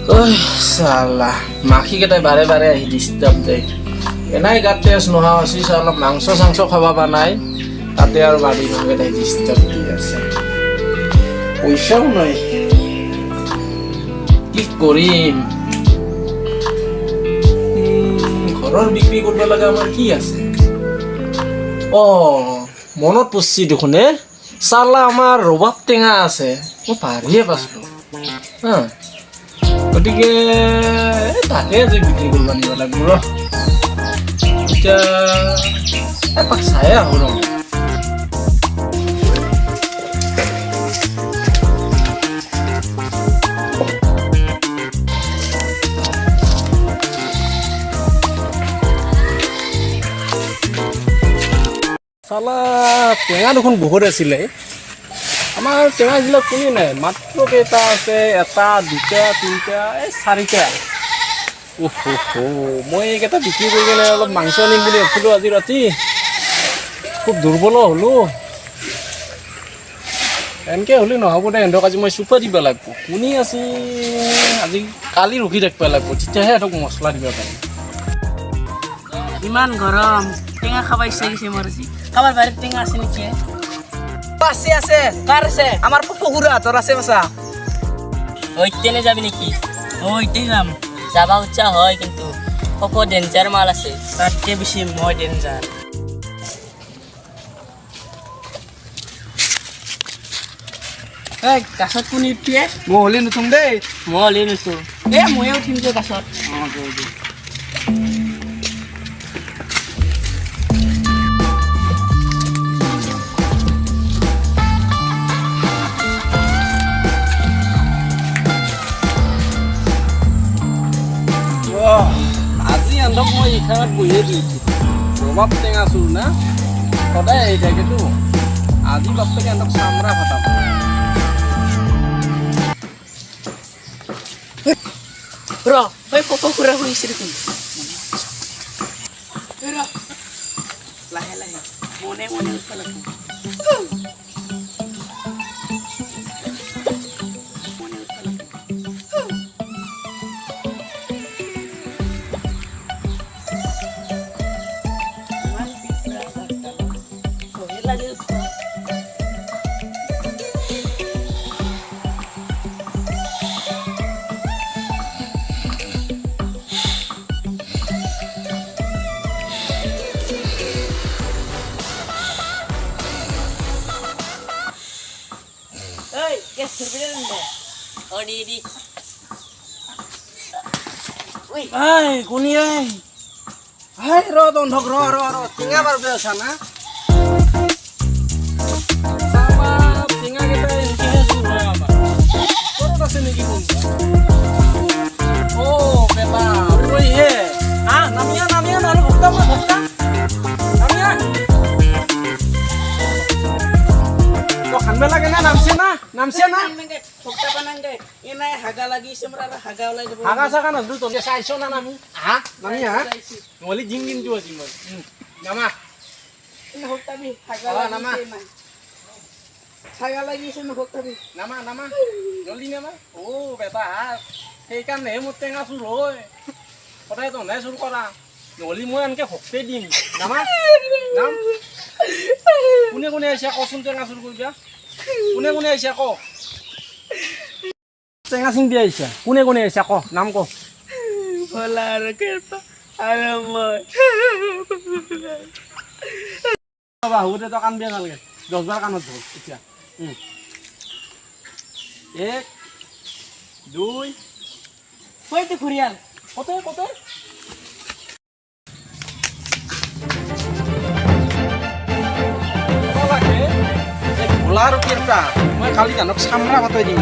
salah মাখি কেইটাই বাৰে বাৰে আহি ডিষ্টাৰ্ব দিয়ে এনাই গাত তেজ নোহোৱা হৈছে অলপ মাংস চাংস খাব পৰা নাই তাতে আৰু বাৰী কেইটাই ডিষ্টাৰ্ব দি আছে পইচাও নাই কি কৰিম ঘৰৰ বিক্ৰী কৰিব লগা আমাৰ কি আছে মনত পৰছি দেখোন চালা আমাৰ ৰবাব টেঙা আছে মই পাহৰিয়ে পাইছিলোঁ গতিকে তাকে আজি বিক্ৰী কৰিব আনিব লাগিব ৰ এতিয়া এপাক চাই আহোঁ ৰ চালা টেঙা দেখোন বহুত আছিলে আমাৰ টেঙাবিলাক কোনে নাই মাত্ৰ কেইটা আছে এটা দুটা তিনিটা চাৰিটা মই এইকেইটা বিক্ৰী কৰি কিনে অলপ মাংস আনিম বুলি ভাবিছিলোঁ আজি ৰাতি খুব দুৰ্বল হ'লোঁ এনেকৈ হ'লে নহ'ব দে সিহঁতক আজি মই চুপা দিব লাগিব কোনে আছে আজি কালি ৰখি থাকিব লাগিব তেতিয়াহে সিহঁতক মছলা দিব পাৰিম ইমান গৰম টেঙা খাব ইচ্ছা গৈছে মোৰ আজি কাৰোবাৰ বাৰীত টেঙা আছে নেকি আছে আছে কাৰ আছে আমাৰ পপুৰা হাতৰ আছে বাচা ওইতেনে যাবি নেকি ওইতে যাম যাবা উৎসাহ হয় কিন্তু পপু ডেঞ্জাৰ মাল আছে তাতকে বেছি মই ডেঞ্জাৰ গাছত কোনে উঠিয়ে মই হলি নুঠুম দেই মই হলি নুঠো ময়ে উঠিম যে গাছত আজি সিহঁতক মই এইখানত বহিয়ে দিছোঁ ৰবাব টেঙা চোৰ না সদায় আহি থাকেতো আজি বাপেকে সিহঁতক চামৰা ফটাব পপু খুৰা শুনিছে দেখোন লাহে লাহে মনে মনে উঠবা লাগিব কোনি ৰ বন্ধক ৰ টেঙা বাৰ আছা না টেঙা কেইটা এনেকৈ চুৰ হয় আমাৰ ক'ত আছে নেকি বেটা হে নামিয়া নহ'লে ভক্তা নামিয়া খানবে লাগে না নামছে না ভক্তা পানাংগে এনাই হাগা লাগিছে মোৰ আৰু হাগা ওলাই যাব হাগা চাগা নাজনো তহঁতে চাইছ না নামি নহ'লে জিম কিন্তু আজি মই নামা ভক্তাবি হাগা নামা হাগা লাগিছে ন ভক্তাবি নামা জলদি নামা বেটা সেইকাৰণেহে মোৰ টেঙা চুৰ হয় সদায় তহঁতে চুৰ কৰা নহ'লে মই এনেকৈ ভক্তে দিম নামা নাম কোনে আহিছে কচোন টেঙা চুৰ কৰিবা কোনে আহিছে ক টেঙা চিং দি আহিছে কোনে আহিছে ক নাম ক ভোলা আৰু কৃপা আৰু মই বাহুতে তই কান্দিয়া নালাগে 10 বাৰ কাণত ধৰ এতিয়া 1 2 কইতে খুৰিয়াল কতে ভোলা আৰু কেৰপা মই কালি গানক চামৰা ভাতাই দিম